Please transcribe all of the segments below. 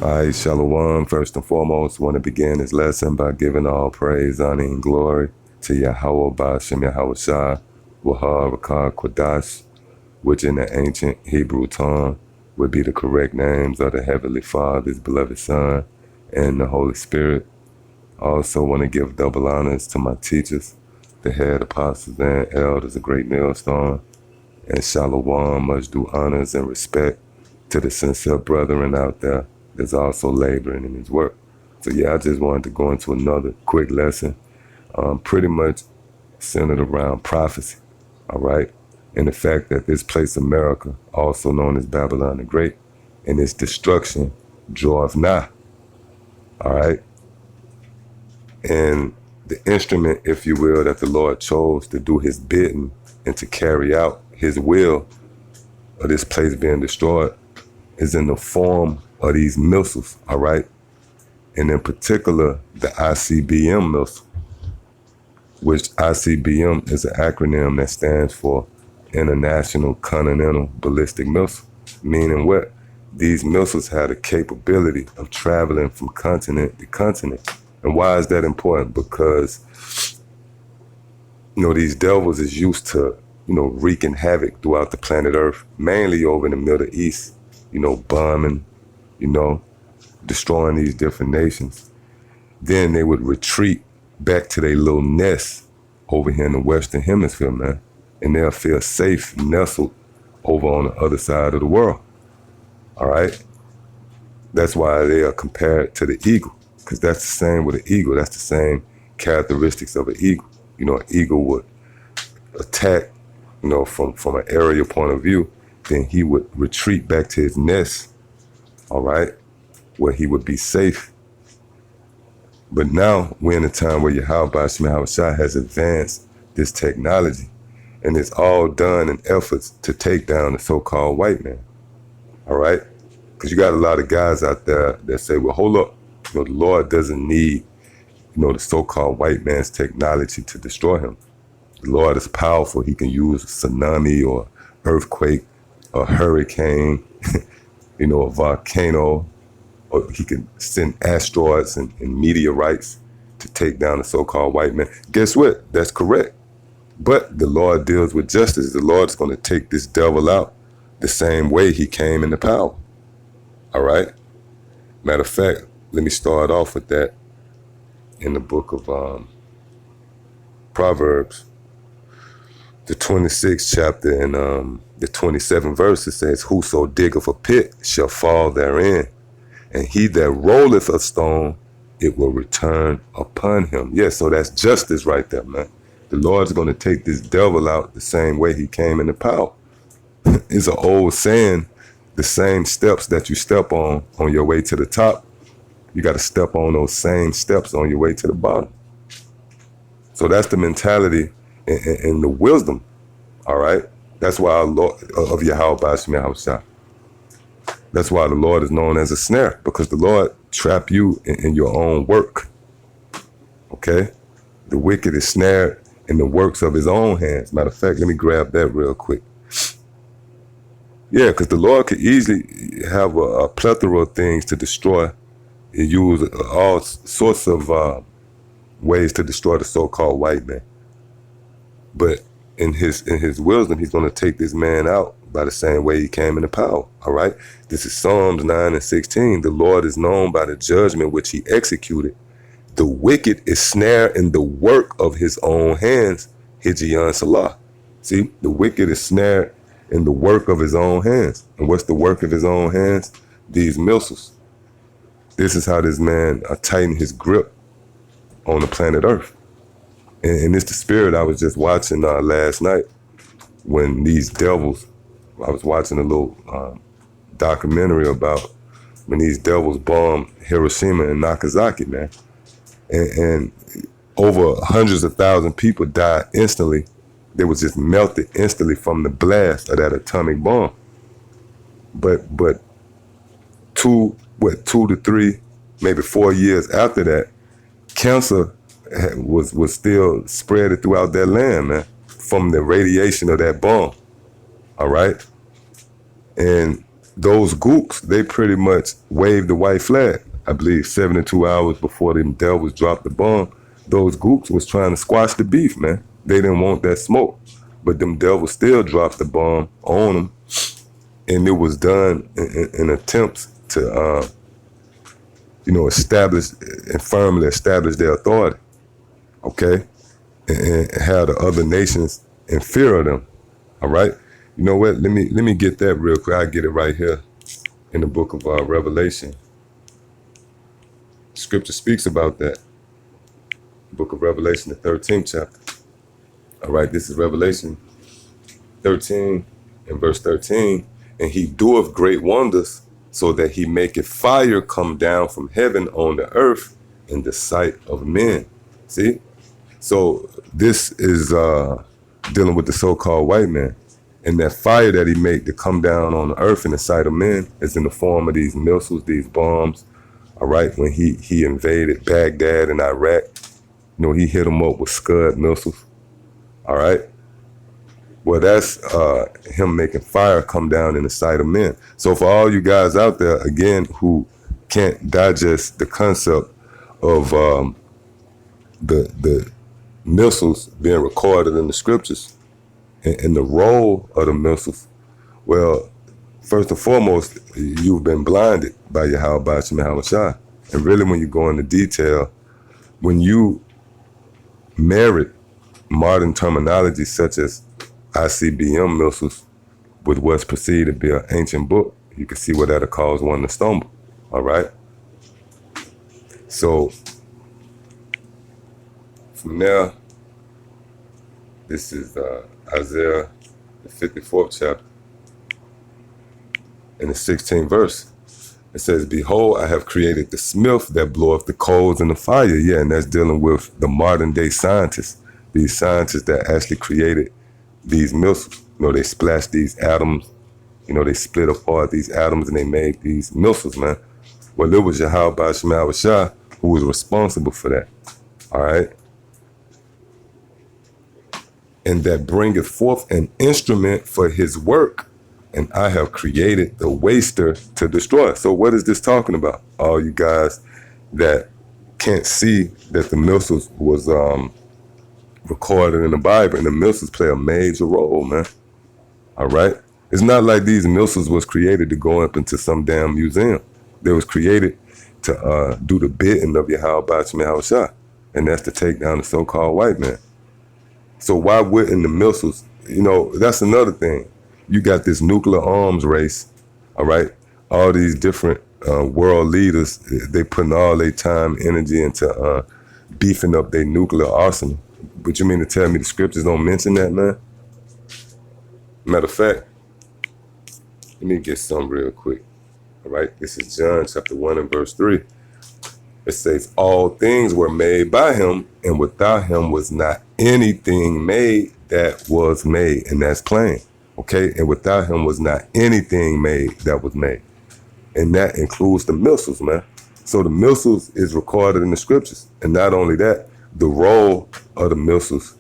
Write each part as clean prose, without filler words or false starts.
All right, Shalom. First and foremost, want to begin this lesson by giving all praise, honor, and glory to Yahweh Bashem Yahweh Shah, Wahar Rakar Kwadash, which in the ancient Hebrew tongue would be the correct names of the Heavenly Father, His beloved Son, and the Holy Spirit. I also want to give double honors to my teachers, the head apostles and elders of Great Millstone, and Shalom must do honors and respect to the sincere brethren out there that's also laboring in his work. So yeah, I just wanted to go into another quick lesson, pretty much centered around prophecy, all right? And the fact that this place America, also known as Babylon the Great, and its destruction draweth nigh, all right? And the instrument, if you will, that the Lord chose to do his bidding and to carry out his will of this place being destroyed is in the form of these missiles, all right? And in particular, the ICBM missile, which ICBM is an acronym that stands for International Continental Ballistic Missile, meaning what? These missiles have the capability of traveling from continent to continent. And why is that important? Because, these devils is used to, wreaking havoc throughout the planet Earth, mainly over in the Middle East, bombing, destroying these different nations. Then they would retreat back to their little nest over here in the Western Hemisphere, man. And they'll feel safe, nestled over on the other side of the world. All right? That's why they are compared to the eagle, because that's the same with an eagle. That's the same characteristics of an eagle. An eagle would attack, from an aerial point of view, then he would retreat back to his nest, all right, where he would be safe. But now we're in a time where Yahweh Bashem Yahweh Shah has advanced this technology, and it's all done in efforts to take down the so-called white man, all right? Because you got a lot of guys out there that say, well, hold up, the Lord doesn't need, the so-called white man's technology to destroy him. The Lord is powerful. He can use a tsunami or earthquake, a hurricane, a volcano, or he can send asteroids and meteorites to take down the so-called white man. Guess what? That's correct. But the Lord deals with justice. The Lord is going to take this devil out the same way he came into power. All right? Matter of fact, let me start off with that in the book of Proverbs, the 26th chapter and the 27th verse. It says, whoso diggeth a pit shall fall therein, and he that rolleth a stone, it will return upon him. Yeah, so that's justice right there, man. The Lord's going to take this devil out the same way he came into power. It's an old saying, the same steps that you step on your way to the top, you got to step on those same steps on your way to the bottom. So that's the mentality and the wisdom, all right? That's why our Lord of Yahweh Bashem Yahweh Shah. That's why the Lord is known as a snare, because the Lord trap you in your own work, okay? The wicked is snared in the works of his own hands. Matter of fact, let me grab that real quick. Yeah, because the Lord could easily have a plethora of things to destroy and use all sorts of ways to destroy the so-called white man. But in his wisdom, he's going to take this man out by the same way he came into power, all right? This is Psalms 9 and 16. The Lord is known by the judgment which he executed. The wicked is snared in the work of his own hands, Hijian Salah. See, the wicked is snared in the work of his own hands. And what's the work of his own hands? These missiles. This is how this man tightened his grip on the planet Earth. And it's the spirit I was just watching last night when these devils, I was watching a little documentary about when these devils bombed Hiroshima and Nagasaki, man. And over hundreds of thousands of people died instantly. They was just melted instantly from the blast of that atomic bomb. But 2 to 3, maybe 4 years after that, cancer was still spread throughout that land, man, from the radiation of that bomb. All right? And those gooks, they pretty much waved the white flag. I believe 72 hours before them devils dropped the bomb, those gooks was trying to squash the beef, man. They didn't want that smoke. But them devils still dropped the bomb on them. And it was done in attempts to, establish and firmly establish their authority, okay? And have the other nations in fear of them, all right? You know what? Let me get that real quick. I get it right here in the book of Revelation. Scripture speaks about that. Book of Revelation, the 13th chapter. All right, this is Revelation 13 and verse 13. And he doeth great wonders, so that he maketh fire come down from heaven on the earth in the sight of men. See? So this is dealing with the so-called white man. And that fire that he made to come down on the earth in the sight of men is in the form of these missiles, these bombs. All right, when he invaded Baghdad in Iraq, he hit them up with Scud missiles. All right. Well, that's him making fire come down in the sight of men. So for all you guys out there, again, who can't digest the concept of the missiles being recorded in the scriptures and the role of the missiles, well, first and foremost, you've been blinded by Yahweh Shema Shai. And really, when you go into detail, when you merit modern terminology such as ICBM missiles with what's perceived to be an ancient book, you can see where that'll cause one to stumble, all right? So, from there, this is Isaiah, the 54th chapter, in the 16th verse. It says, behold, I have created the smith that bloweth the coals in the fire. Yeah, and that's dealing with the modern day scientists, these scientists that actually created these missiles. They splashed these atoms, they split apart these atoms and they made these missiles, man. Well, it was Yahweh Shema Shai who was responsible for that, all right? And that bringeth forth an instrument for his work, and I have created the waster to destroy. So what is this talking about? All you guys that can't see that the missiles was recorded in the Bible, and the missiles play a major role, man. All right? It's not like these missiles was created to go up into some damn museum. They was created to do the bidding of Yahweh Shema Shai, and that's to take down the so-called white man. So why wouldn't the missiles, that's another thing. You got this nuclear arms race, all right? All these different world leaders, they putting all their time, energy into beefing up their nuclear arsenal. But you mean to tell me the scriptures don't mention that, man? Matter of fact, let me get some real quick. All right, this is John chapter 1 and verse 3. It says, all things were made by him, and without him was not anything made that was made. And that's plain, okay? And without him was not anything made that was made. And that includes the missiles, man. So the missiles is recorded in the scriptures. And not only that, the role of the missiles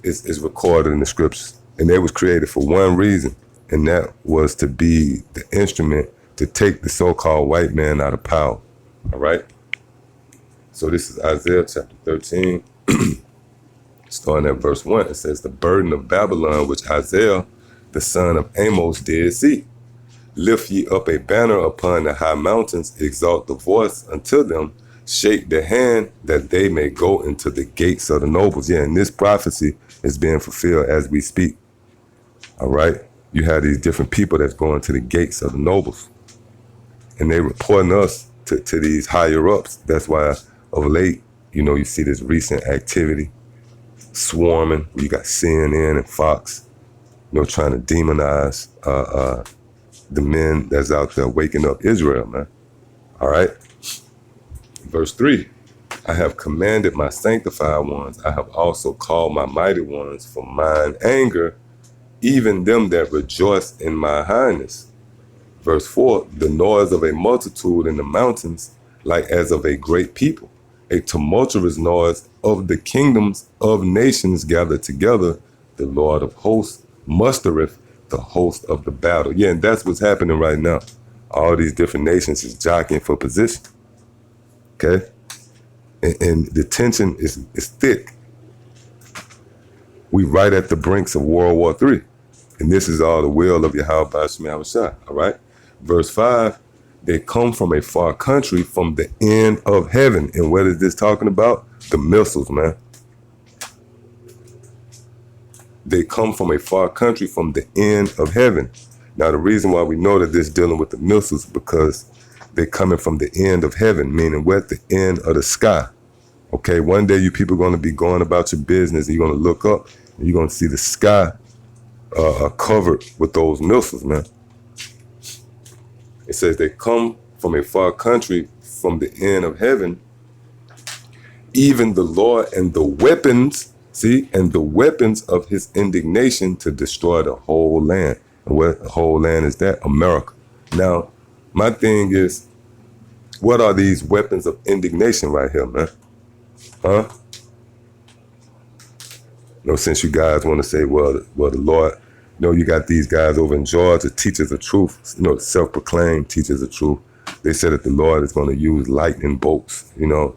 is recorded in the scriptures. And they was created for one reason, and that was to be the instrument to take the so-called white man out of power, all right? So this is Isaiah chapter 13, starting at verse 1. It says, the burden of Babylon, which Isaiah, the son of Amos, did see. Lift ye up a banner upon the high mountains, exalt the voice unto them, shake the hand that they may go into the gates of the nobles. Yeah, and this prophecy is being fulfilled as we speak. All right? You have these different people that's going to the gates of the nobles. And they reporting us to these higher ups. That's why of late, you see this recent activity swarming. You got CNN and Fox, trying to demonize the men that's out there waking up Israel, man. All right? Verse 3, I have commanded my sanctified ones. I have also called my mighty ones for mine anger, even them that rejoice in my highness. Verse 4, the noise of a multitude in the mountains, like as of a great people, a tumultuous noise of the kingdoms of nations gathered together. The Lord of hosts mustereth the host of the battle. Yeah, and that's what's happening right now. All these different nations is jockeying for position. Okay? And the tension is thick. We right at the brinks of World War III. And this is all the will of Yahweh Ba'ashmi Shah. All right? Verse 5, they come from a far country from the end of heaven. And what is this talking about? The missiles, man. They come from a far country from the end of heaven. Now, the reason why we know that this dealing with the missiles because they're coming from the end of heaven, meaning we're at the end of the sky. Okay, one day you people are going to be going about your business and you're going to look up and you're going to see the sky covered with those missiles, man. It says they come from a far country from the end of heaven, even the Lord and the weapons, and the weapons of his indignation to destroy the whole land. And what the whole land is that? America. Now, my thing is, what are these weapons of indignation right here, man? Huh? You know, since you guys want to say, well, the Lord, you know, you got these guys over in Georgia, teachers of truth, you know, self-proclaimed teachers of truth. They said that the Lord is going to use lightning bolts, you know.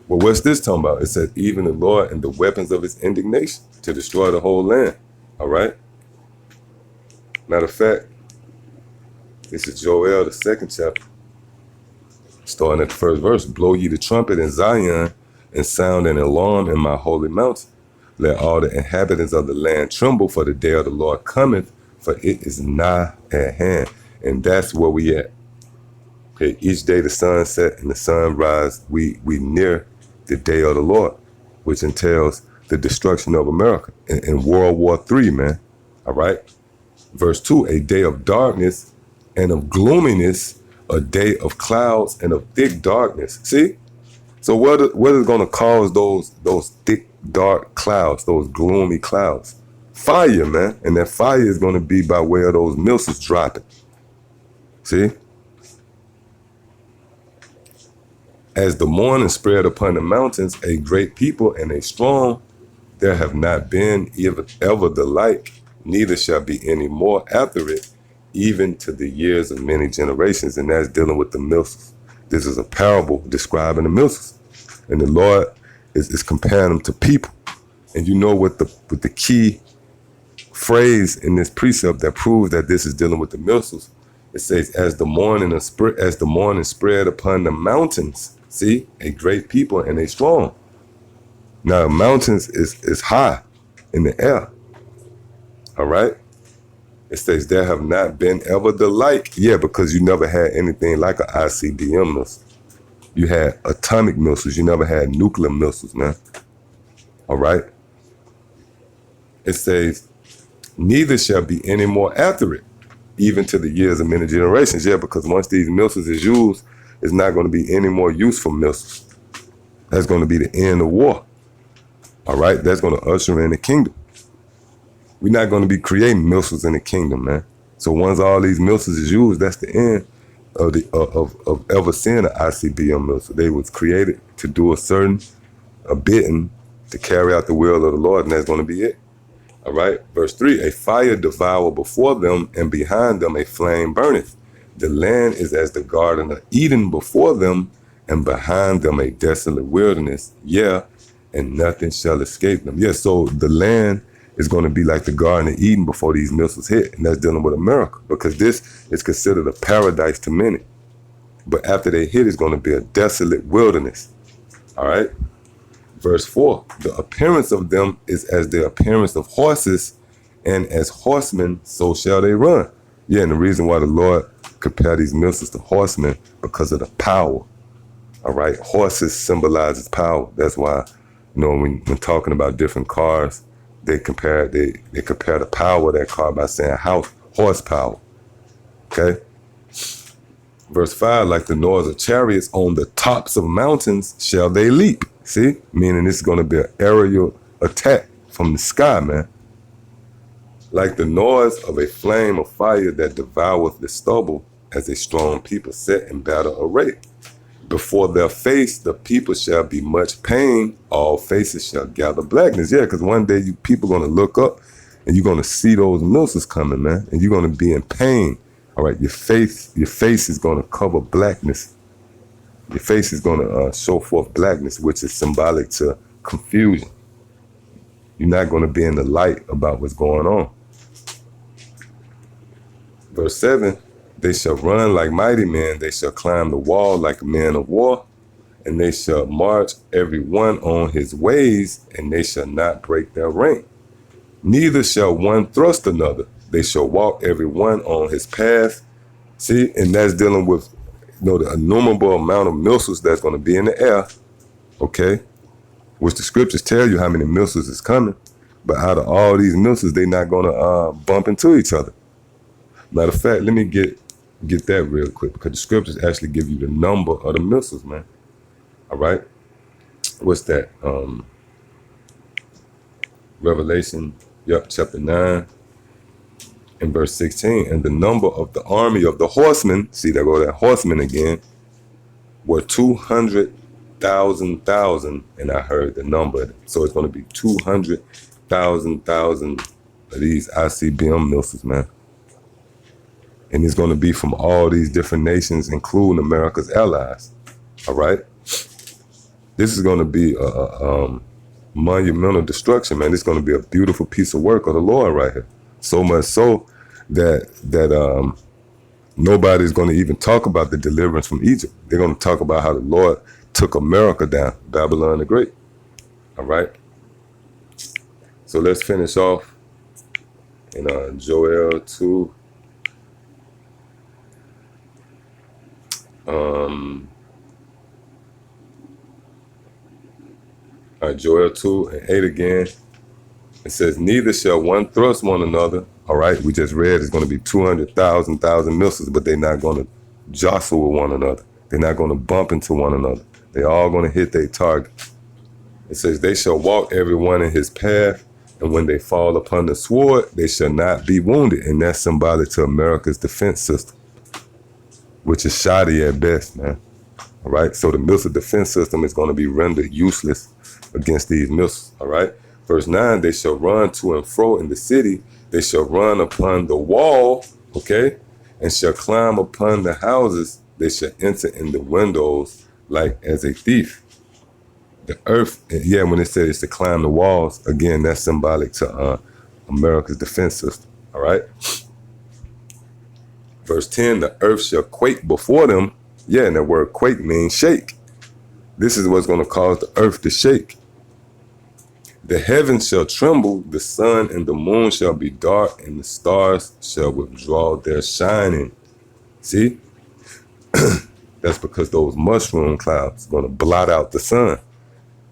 Well, what's this talking about? It says, even the Lord and the weapons of his indignation to destroy the whole land. All right? Matter of fact, this is Joel, the 2nd chapter, starting at the 1st verse. Blow ye the trumpet in Zion and sound an alarm in my holy mountain. Let all the inhabitants of the land tremble, for the day of the Lord cometh, for it is nigh at hand. And that's where we at. Okay, each day the sun set and the sun rise, we near the day of the Lord, which entails the destruction of America in World War III, man. All right? Verse 2, a day of darkness and of gloominess, a day of clouds and of thick darkness. See? So what is going to cause those thick, dark clouds, those gloomy clouds? Fire, man. And that fire is going to be by way of those missiles dropping. See? As the morning spread upon the mountains, a great people and a strong, there have not been ever the like, neither shall be any more after it, even to the years of many generations. And that's dealing with the missiles. This is a parable describing the missiles. And the Lord is comparing them to people. And you know what the key phrase in this precept that proves that this is dealing with the missiles, it says, as the morning spread upon the mountains, see, a great people and a strong. Now, mountains is high in the air. All right? It says, there have not been ever the like. Yeah, because you never had anything like an ICBM missile. You had atomic missiles. You never had nuclear missiles, man. All right? It says, neither shall be any more after it, even to the years of many generations. Yeah, because once these missiles is used, it's not going to be any more useful missiles. That's going to be the end of war. All right? That's going to usher in the kingdom. We're not going to be creating missiles in the kingdom, man. So once all these missiles is used, that's the end of ever seeing an ICBM missile. They was created to do a bidding to carry out the will of the Lord, and that's going to be it. All right? Verse 3, a fire devour before them, and behind them a flame burneth. The land is as the garden of Eden before them, and behind them a desolate wilderness. Yeah, and nothing shall escape them. Yeah, so the land is going to be like the Garden of Eden before these missiles hit, and that's dealing with America, because this is considered a paradise to many. But after they hit, it's going to be a desolate wilderness. All right? Verse 4, the appearance of them is as the appearance of horses, and as horsemen, so shall they run. Yeah, and the reason why the Lord compared these missiles to horsemen, because of the power. All right? Horses symbolizes power. That's why, you know, when talking about different cars, they compare the power of that car by saying horsepower. Okay? Verse 5, like the noise of chariots on the tops of mountains shall they leap. See? Meaning this is going to be an aerial attack from the sky, man. Like the noise of a flame of fire that devoureth the stubble, as a strong people set in battle array. Before their face, the people shall be much pain. All faces shall gather blackness. Yeah, because one day you people going to look up And you're going to see those missiles coming, man. And you're going to be in pain. All right, your face is going to cover blackness. Your face is going to show forth blackness, which is symbolic to confusion. You're not going to be in the light about what's going on. Verse 7, they shall run like mighty men. They shall climb the wall like men of war. And they shall march every one on his ways, and they shall not break their rank. Neither shall one thrust another. They shall walk every one on his path. See, and that's dealing with, the innumerable amount of missiles that's going to be in the air, okay? Which the scriptures tell you how many missiles is coming. But out of all these missiles, they're not going to bump into each other. Matter of fact, let me get that real quick, because the scriptures actually give you the number of the missiles, man. All right? What's that? Revelation, chapter 9 and verse 16. And the number of the army of the horsemen, see, there go that horseman again, were 200,000, and I heard the number. So it's going to be 200,000 of these ICBM missiles, man. And it's going to be from all these different nations, including America's allies. All right? This is going to be a monumental destruction, man. It's going to be a beautiful piece of work of the Lord right here. So much so that nobody's going to even talk about the deliverance from Egypt. They're going to talk about how the Lord took America down, Babylon the Great. All right? So let's finish off in Joel 2. Joel 2 and 8 again. It says, neither shall one thrust one another. All right, we just read it's going to be 200,000 missiles, but they're not going to jostle with one another. They're not going to bump into one another. They're all going to hit their target. It says, they shall walk every one in his path, and when they fall upon the sword, they shall not be wounded. And that's symbolic to America's defense system, which is shoddy at best, man. All right, so the missile defense system is going to be rendered useless against these missiles. All right, verse 9, they shall run to and fro in the city. They shall run upon the wall, okay, and shall climb upon the houses. They shall enter in the windows like as a thief. The earth, when it says to climb the walls, again, that's symbolic to America's defense system. All right. Verse 10, the earth shall quake before them. Yeah, and that word quake means shake. This is what's going to cause the earth to shake. The heavens shall tremble, the sun and the moon shall be dark, and the stars shall withdraw their shining. See? That's because those mushroom clouds are going to blot out the sun.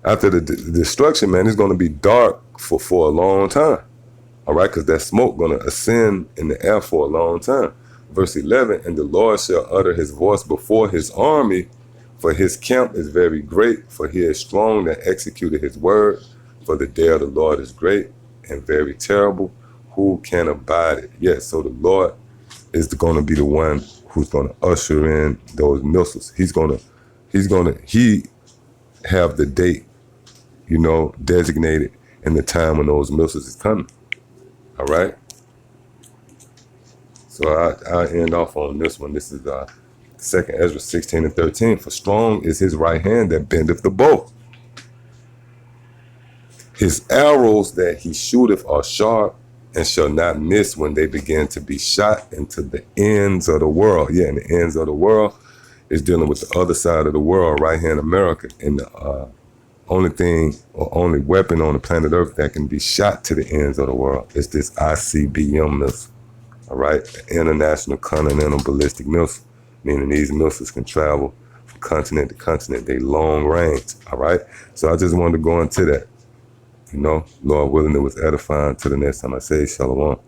After the destruction, man, it's going to be dark for a long time. All right, because that smoke going to ascend in the air for a long time. Verse 11, and the Lord shall utter his voice before his army, for his camp is very great, for he is strong that executed his word. For the day of the Lord is great and very terrible. Who can abide it? Yes, so the Lord is going to be the one who's going to usher in those missiles. He have the date, designated and the time when those missiles is coming. All right. So I'll end off on this one. This is 2 Ezra 16 and 13. For strong is his right hand that bendeth the bow. His arrows that he shooteth are sharp and shall not miss when they begin to be shot into the ends of the world. Yeah, and the ends of the world is dealing with the other side of the world, right here in America. And the only thing or only weapon on the planet Earth that can be shot to the ends of the world is this ICBM missile. All right, the International Continental Ballistic Missile, meaning these missiles can travel from continent to continent. They long range. All right, so I just wanted to go into that. Lord willing, it was edifying. Till the next time I say shalom.